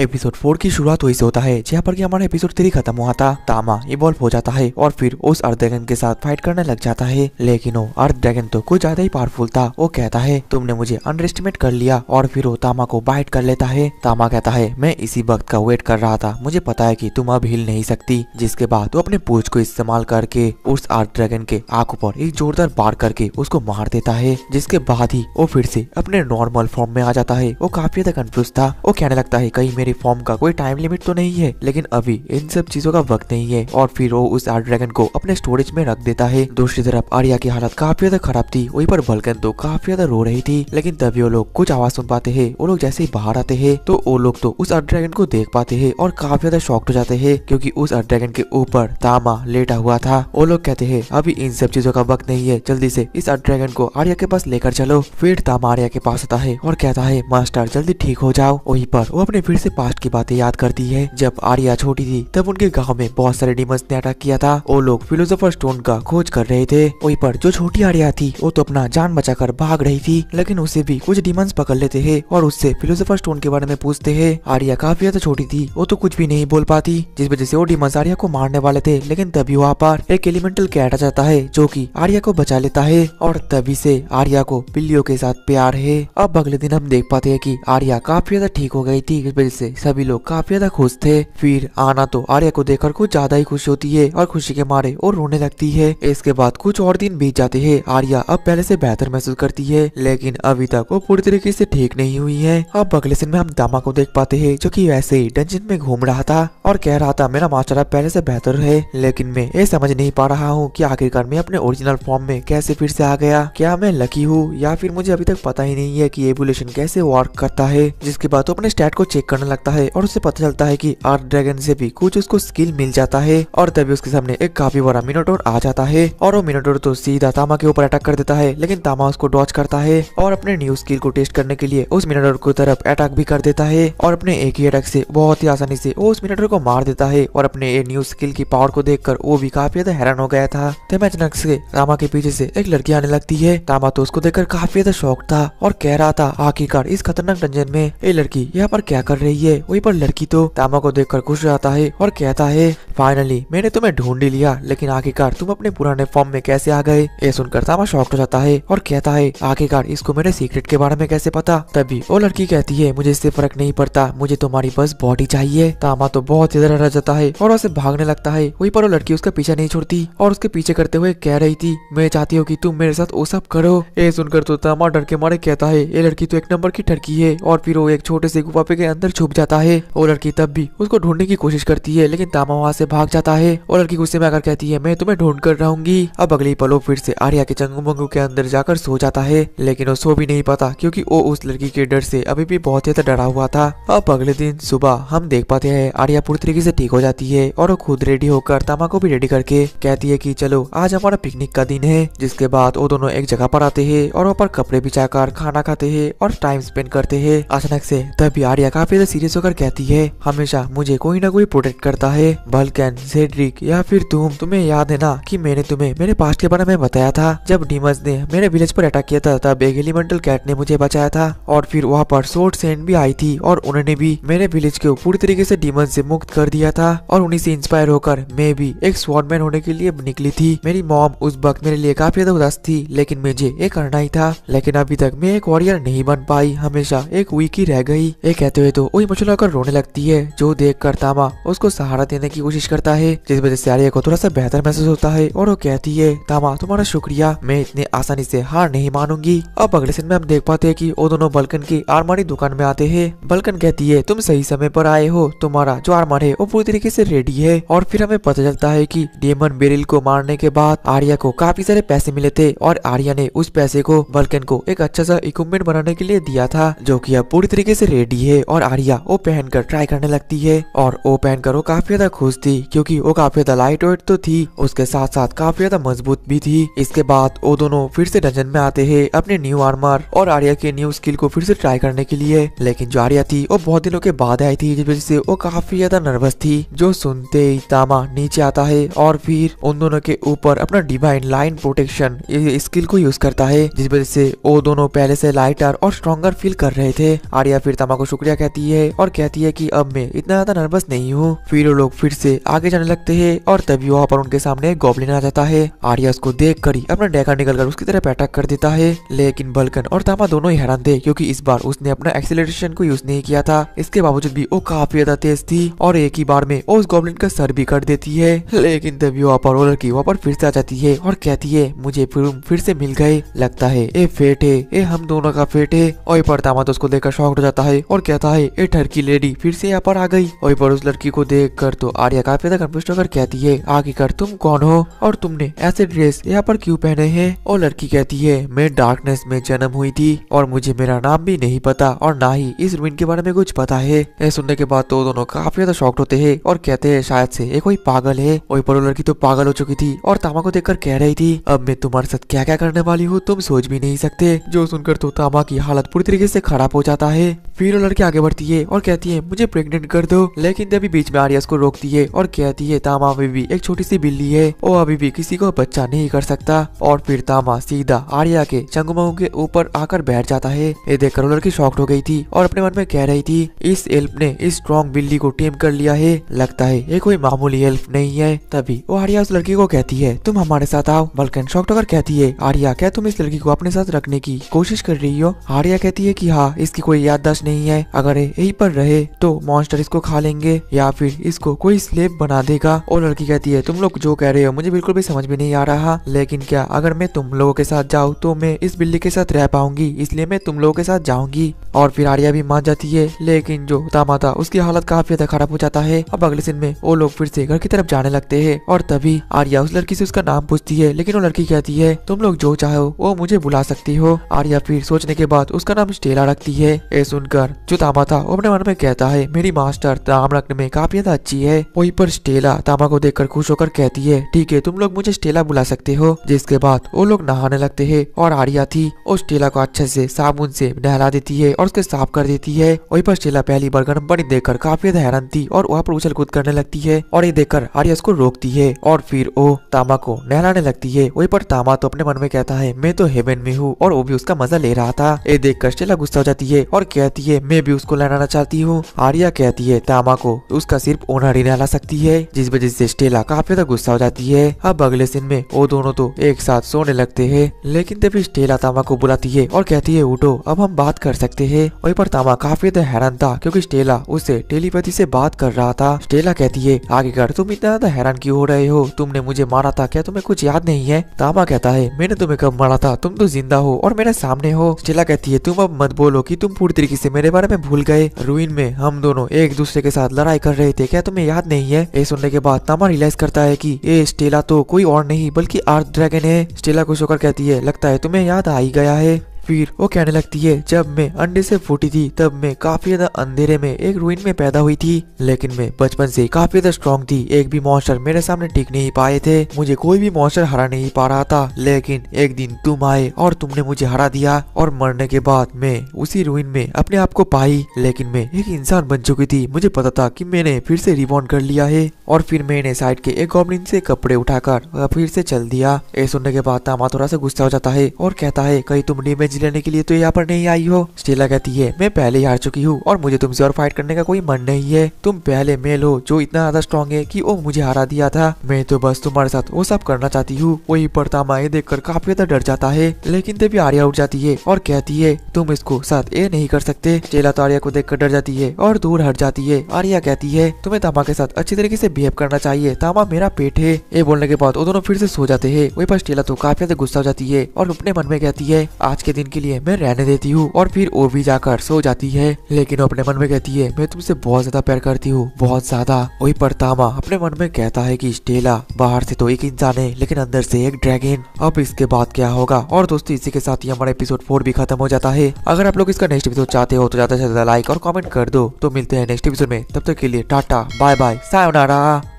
Episode 4 की शुरुआत वही से होता है जहाँ पर कि हमारा एपिसोड 3 खत्म हुआ था। तामा इवॉल्व हो जाता है और फिर उस अर्थ ड्रैगन के साथ फाइट करने लग जाता है, लेकिन वो अर्थ ड्रैगन तो कुछ ज्यादा ही पावरफुल था। वो कहता है तुमने मुझे अंडर एस्टिमेट कर लिया और फिर वो तामा को बाइट कर लेता है। तामा कहता है मैं इसी वक्त का वेट कर रहा था, मुझे पता है कि तुम अब हिल नहीं सकती। जिसके बाद वो अपने पूंछ को इस्तेमाल करके उस अर्थ ड्रैगन के आंखों पर एक जोरदार बार करके उसको मार देता है। जिसके बाद ही वो फिर से अपने नॉर्मल फॉर्म में आ जाता है। वो काफी ज्यादा कंफ्यूज था। वो कहने लगता है कहीं मेरी फॉर्म का कोई टाइम लिमिट तो नहीं है, लेकिन अभी इन सब चीजों का वक्त नहीं है। और फिर वो उस आर्ट ड्रैगन को अपने स्टोरेज में रख देता है। दूसरी तरफ आर्या की हालत काफी ज्यादा खराब थी। वहीं पर वल्कन तो काफी ज्यादा रो रही थी, लेकिन तभी वो लोग कुछ आवाज सुन पाते हैं। वो लोग जैसे ही बाहर आते हैं तो वो लोग तो उस आर्ट ड्रैगन को देख पाते हैं और काफी ज्यादा शॉक्ड हो जाते हैं, क्योंकि उस आर्ट ड्रैगन के ऊपर तामा लेटा हुआ था। वो लोग कहते हैं अभी इन सब चीजों का वक्त नहीं है, जल्दी से इस आर्ट ड्रैगन को आर्या के पास लेकर चलो। फिर तामा आर्या के पास आता है और कहता है मास्टर जल्दी ठीक हो जाओ। वहीं पर वो अपने फिर से पास्ट की बातें याद करती है। जब आर्या छोटी थी तब उनके गांव में बहुत सारे डीमंस ने अटैक किया था। वो लोग फिलोसोफर स्टोन का खोज कर रहे थे। वहीं पर जो छोटी आर्या थी वो तो अपना जान बचाकर भाग रही थी, लेकिन उसे भी कुछ डीमंस पकड़ लेते हैं और उससे फिलोसोफर स्टोन के बारे में पूछते हैं। आर्या काफी ज्यादा छोटी थी, वो तो कुछ भी नहीं बोल पाती, जिस वजह से वो डीमंस आर्या को मारने वाले थे। लेकिन तभी वहाँ पर एक एलिमेंटल कैट आ जाता है जो कि आर्या को बचा लेता है और तभी से आर्या को बिल्लियों के साथ प्यार है। अब अगले दिन हम देख पाते हैं कि आर्या काफी ज्यादा ठीक हो गई थी, इस वजह से सभी लोग काफी ज्यादा खुश थे। फिर आना तो आर्या को देखकर कुछ ज्यादा ही खुश होती है और खुशी के मारे और रोने लगती है। इसके बाद कुछ और दिन बीत जाते हैं। आर्या अब पहले से बेहतर महसूस करती है, लेकिन अभी तक वो पूरी तरीके से ठीक नहीं हुई है। अब अगले दिन में हम तामा को देख पाते हैं जो कि वैसे ही डंजन में घूम रहा था और कह रहा था मेरा मास्टर अब पहले से बेहतर है, लेकिन मैं ये समझ नहीं पा रहा हूँ कि आखिरकार मैं अपने ओरिजिनल फॉर्म में कैसे फिर से आ गया। क्या मैं लकी हूँ या फिर मुझे अभी तक पता ही नहीं है कि एवोल्यूशन कैसे वर्क करता है। जिसके बाद वो अपने स्टैट को चेक करने लगता है और उसे पता चलता है कि आर्ट ड्रैगन से भी कुछ उसको स्किल मिल जाता है। और तभी उसके सामने एक काफी बड़ा मिनोटोर आ जाता है और वो मिनोटोर तो सीधा तामा के ऊपर अटैक कर देता है, लेकिन तामा उसको डॉज करता है और अपने न्यू स्किल को टेस्ट करने के लिए उस मिनोटोर की तरफ अटैक भी कर देता है और अपने एक ही अटैक से बहुत ही आसानी से वो उस मिनोटोर को मार देता है। और अपने ये न्यू स्किल की पावर को देखकर वो भी काफी ज्यादा हैरान हो गया था। तभी अचानक से तामा के पीछे से एक लड़की आने लगती है। तामा तो उसको देखकर काफी ज्यादा शॉक था और कह रहा था आखिरकार इस खतरनाक डंजन में ये लड़की यहाँ पर क्या कर रही है। वहीं पर लड़की तो तामा को देखकर खुश रहता है और कहता है फाइनली मैंने तुम्हें ढूंढ लिया, लेकिन आखिरकार तुम अपने पुराने फॉर्म में कैसे आ गए। ये सुनकर तामा शॉक्ड हो जाता है और कहता है आखिरकार इसको मेरे सीक्रेट के बारे में कैसे पता। तभी वो लड़की कहती है मुझे इससे फर्क नहीं पड़ता, मुझे तुम्हारी बस बॉडी चाहिए। तामा तो बहुत इधर रह जाता है और उसे भागने लगता है। वहीं पर वो लड़की उसका पीछा नहीं छोड़ती और उसके पीछे करते हुए कह रही थी मैं चाहती हूँ कि तुम मेरे साथ वो सब करो। ये सुनकर तो तामा डर के मारे कहता है ये लड़की तो एक नंबर की ठरकी है और फिर वो एक छोटे से गुफा के अंदर छुप जाता है। वो लड़की तब भी उसको ढूंढने की कोशिश करती है, लेकिन तामा वहाँ से भाग जाता है। और लड़की गुस्से में आकर कहती है मैं तुम्हें ढूंढ कर रहूंगी। अब अगली पल वो फिर से आर्या के चंगू मंगू के अंदर जाकर सो जाता है, लेकिन वो सो भी नहीं पाता क्योंकि वो उस लड़की के डर से अभी भी बहुत ज्यादा डरा हुआ था। अब अगले दिन सुबह हम देख पाते हैं आर्या पूरी तरीके से ठीक हो जाती है और वो खुद रेडी होकर तामा को भी रेडी करके कहती है कि चलो आज हमारा पिकनिक का दिन है। जिसके बाद वो दोनों एक जगह पर आते हैं और ऊपर कपड़े बिछाकर खाना खाते हैं और टाइम स्पेंड करते हैं। अचानक से तभी आर्या काफी ज्यादा सीरियस होकर कहती है हमेशा मुझे कोई ना कोई प्रोटेक्ट करता है, वल्कन, सेड्रिक या फिर तुम्हें याद है ना कि मैंने तुम्हें मेरे पास्ट के बारे में बताया था। जब डीमंस ने मेरे विलेज पर अटैक किया था तब एक एलिमेंटल कैट ने मुझे बचाया था और फिर वहाँ पर सोर्ड सेंट भी आई थी और उन्होंने भी मेरे विलेज को पूरी तरीके से डीमंस से मुक्त कर दिया था। और उन्हीं से इंस्पायर होकर मैं भी एक स्वॉर्डमैन होने के लिए निकली थी। मेरी मॉम उस वक्त मेरे लिए काफी ज्यादा उदास थी, लेकिन मुझे ये करना ही था। लेकिन अभी तक मैं एक वॉरियर नहीं बन पाई, हमेशा एक वीक ही रह गई। ये कहते हुए तो वो इमोशनल होकर रोने लगती है, जो देखकर तामा उसको सहारा देने की कोशिश करता है, जिस वजह से आर्या को थोड़ा सा बेहतर महसूस होता है। और वो कहती है तामा तुम्हारा शुक्रिया, मैं इतने आसानी से हार नहीं मानूंगी। अब अगले दिन में हम देख पाते हैं कि वो दोनों बल्कन की आर्मरी दुकान में आते हैं। बल्कन कहती है तुम सही समय पर आए हो, तुम्हारा जो आर्मर है वो पूरी तरीके से रेडी है। और फिर हमें पता चलता है कि डेमन बेरिल को मारने के बाद आर्या को काफी सारे पैसे मिले थे और आर्या ने उस पैसे को बल्कन को एक अच्छा सा इक्विपमेंट बनाने के लिए दिया था, जो कि अब पूरी तरीके से रेडी है। और आर्या वो पहनकर ट्राई करने लगती है और वो पहनकर वो काफी ज्यादा खुश थी। थी क्योंकि वो काफी ज्यादा लाइट वेट तो थी, उसके साथ साथ काफी ज्यादा मजबूत भी थी। इसके बाद वो दोनों फिर से डंजन में आते हैं अपने न्यू आर्मर और आर्या के न्यू स्किल को फिर से ट्राई करने के लिए। लेकिन जो आर्या थी वो बहुत दिनों के बाद आई थी, जिस वजह से वो काफी ज्यादा नर्वस थी। जो सुनते ही तामा नीचे आता है और फिर उन दोनों के ऊपर अपना डिवाइन लाइन प्रोटेक्शन स्किल को यूज करता है, जिस वजह से वो दोनों पहले से लाइटर और स्ट्रॉन्गर फील कर रहे थे। आर्या फिर तामा को शुक्रिया कहती है और कहती है कि अब मैं इतना ज्यादा नर्वस नहीं हूँ। फिर वो लोग फिर से आगे जाने लगते हैं और तभी वहाँ पर उनके सामने एक गॉब्लिन आ जाता है। आर्या उसको देख कर ही अपना डैगर निकलकर उसकी तरफ अटैक कर देता है, लेकिन बल्कन और तामा दोनों ही हैरान थे क्योंकि इस बार उसने अपना एक्सीलरेशन को यूज नहीं किया था। इसके बावजूद भी वो काफी ज्यादा तेज थी और एक ही बार में उस गॉब्लिन का सर भी कट देती है। लेकिन तभी वहाँ पर वो लड़की वहाँ पर फिर से आ जाती है और कहती है मुझे फिर से मिल गए, लगता है ये फेट है, ये हम दोनों का फेट है। और पर तामा तो उसको देखकर शॉक्ड हो जाता है और कहता है ये ठरकी लेडी फिर से यहाँ पर आ गई। और पर उस लड़की को देख कर तो आर्या काफी ज्यादा कंफ्यूज होकर कहती है आगे कर तुम कौन हो और तुमने ऐसे ड्रेस यहाँ पर क्यों पहने हैं। और लड़की कहती है मैं डार्कनेस में जन्म हुई थी और मुझे मेरा नाम भी नहीं पता और ना ही इस रूइन के बारे में कुछ पता है। ये सुनने के बाद तो दोनों काफी ज्यादा शॉक्ड होते हैं और कहते हैं शायद से ये कोई पागल है। और पर वो लड़की तो पागल हो चुकी थी और तामा को देखकर कह रही थी अब मैं तुम्हारे साथ क्या क्या करने वाली हूँ तुम सोच भी नहीं सकते। जो सुनकर तो तामा की हालत पूरी तरीके से खराब हो जाता है। फिर वो लड़की आगे बढ़ती है और कहती है मुझे प्रेग्नेंट कर दो, लेकिन तभी बीच में आर्या को रोकती है और कहती है तामा अभी भी एक छोटी सी बिल्ली है, वो अभी भी किसी को बच्चा नहीं कर सकता। और फिर तामा सीधा आर्या के चंगुमाऊ के ऊपर आकर बैठ जाता है। ये देखकर वो लड़की शॉक्ड हो गई थी और अपने मन में कह रही थी इस एल्फ ने इस स्ट्रॉन्ग बिल्ली को टेम कर लिया है, लगता है ये कोई मामूली एल्फ नहीं है। तभी वो आर्या उस लड़की को कहती है तुम हमारे साथ आओ। बल्कन शॉक्ड होकर कहती है आर्या क्या तुम इस लड़की को अपने साथ रखने की कोशिश कर रही हो। आर्या कहती है कि हाँ इसकी कोई याददाश्त नहीं है, अगर यहीं पर रहे तो मॉन्स्टर इसको खा लेंगे या फिर इसको कोई स्लेव बना देगा। और लड़की कहती है तुम लोग जो कह रहे हो मुझे बिल्कुल भी समझ में नहीं आ रहा, लेकिन क्या अगर मैं तुम लोगों के साथ जाऊँ तो मैं इस बिल्ली के साथ रह पाऊंगी, इसलिए मैं तुम लोगों के साथ जाऊंगी। और फिर आर्या भी मान जाती है, लेकिन जो तामा था उसकी हालत काफी ज्यादा खराब हो जाता है। अब अगले दिन में वो लोग फिर से घर की तरफ जाने लगते हैं और तभी आर्या उस लड़की से उसका नाम पूछती है, लेकिन वो लड़की कहती है तुम लोग जो चाहो वो मुझे बुला सकती हो। आर्या फिर सोचने के बाद उसका नाम स्टेला रखती है। ये सुनकर जो तामा था वो अपने मन में कहता है मेरी मास्टर नाम रखने में काफी ज्यादा अच्छी है। वहीं पर स्टेला तामा को देखकर खुश होकर कहती है ठीक है तुम लोग मुझे स्टेला बुला सकते हो। जिसके बाद वो लोग नहाने लगते हैं और आर्या थी और स्टेला को अच्छे से साबुन से नहला देती है और उसके साफ कर देती है। वहीं पर स्टेला पहली बार गर्म पानी देखकर काफी ज्यादा हैरान थी और वहाँ पर उछल कूद करने लगती है और ये देखकर आर्या उसको रोकती है और फिर वो तामा को नहलाने लगती है। वहीं पर तामा तो अपने मन में कहता है मैं तो हेवन में हूँ और वो भी उसका मजा ले रहा था। ये देखकर स्टेला गुस्सा हो जाती है और कहती है मैं भी उसको नहलाना चाहती हूँ। आर्या कहती है तामा को उसका सिर्फ ओनर ही नहला सकती है, जिस वजह से स्टेला काफी ज्यादा गुस्सा हो जाती है। अब अगले दिन में वो दोनों तो एक साथ सोने लगते हैं, लेकिन तभी स्टेला तामा को बुलाती है और कहती है उठो अब हम बात कर सकते हैं। वहीं पर तामा काफी ज्यादा हैरान था क्योंकि स्टेला उससे टेलीपैथी से बात कर रहा था। स्टेला कहती है आगे कर तुम इतना ज्यादा हैरान क्यों हो रहे हो, तुमने मुझे मारा था क्या तुम्हें कुछ याद नहीं है। तामा कहता है मैंने तुम्हें कब मारा था, तुम तो जिंदा हो और मेरे सामने हो। स्टेला कहती है तुम अब मत बोलो कि तुम पूरी तरीके से मेरे बारे में भूल गए, रूइन में हम दोनों एक दूसरे के साथ लड़ाई कर रहे थे, क्या तुम्हें याद नहीं है। ये सुनने के बाद तामा रियलाइज करता है कि ये स्टेला तो कोई और नहीं बल्कि आर्थ ड्रैगन है। स्टेला खुश होकर कहती है लगता है तुम्हें याद आ ही गया है। फिर वो कहने लगती है जब मैं अंडे से फूटी थी तब मैं काफी ज्यादा अंधेरे में एक रूइन में पैदा हुई थी, लेकिन मैं बचपन से काफी ज्यादा स्ट्रॉन्ग थी, एक भी मॉन्स्टर मेरे सामने टिक नहीं पाए थे, मुझे कोई भी मॉन्स्टर हरा नहीं पा रहा था। लेकिन एक दिन तुम आए और तुमने मुझे हरा दिया और मरने के बाद मैं उसी रूइन में अपने आप को पाई, लेकिन मैं एक इंसान बन चुकी थी। मुझे पता था कि मैंने फिर से रिबॉर्न कर लिया है और फिर मैंने साइड के एक गॉब्लिन से कपड़े उठाकर फिर से चल दिया। ये सुनने के बाद तामा थोड़ा सा गुस्सा हो जाता है और कहता है कहीं तुम रिवेंज लेने के लिए तो यहाँ पर नहीं आई हो। स्टेला कहती है मैं पहले ही हार चुकी हूँ और मुझे तुमसे और फाइट करने का कोई मन नहीं है, तुम पहले मेल हो जो इतना ज्यादा स्ट्रॉन्ग है कि वो मुझे हरा दिया था, मैं तो बस तुम्हारे साथ वो सब करना चाहती हूँ। वही पर तामा ये देखकर काफी ज्यादा डर जाता है, लेकिन तभी आर्या उठ जाती है और कहती है तुम इसको साथ ये नहीं कर सकते। स्टेला तो आर्या को देखकर डर जाती है और दूर हट जाती है। आर्या कहती है तुम्हें तामा के साथ अच्छी तरीके से बिहेव करना चाहिए, तामा मेरा पेट है। ये बोलने के बाद वो दोनों फिर से सो जाते हैं। वही पर स्टेला तो काफी ज्यादा गुस्सा हो जाती है और अपने मन में कहती है आज के दिन के लिए मैं रहने देती हूँ और फिर वो भी जाकर सो जाती है। लेकिन वो अपने मन में कहती है मैं तुमसे बहुत ज्यादा प्यार करती हूँ, बहुत ज्यादा। वही पर तामा अपने मन में कहता है कि स्टेला बाहर से तो एक इंसान है लेकिन अंदर से एक ड्रैगन, अब इसके बाद क्या होगा। और दोस्तों इसी के साथ ही हमारा एपिसोड 4 भी खत्म हो जाता है। अगर आप लोग इसका नेक्स्ट एपिसोड चाहते हो तो ज्यादा से ज्यादा लाइक और कमेंट कर दो। तो मिलते हैं नेक्स्ट एपिसोड में, तब तक के लिए टाटा बाय बाय सायोनारा।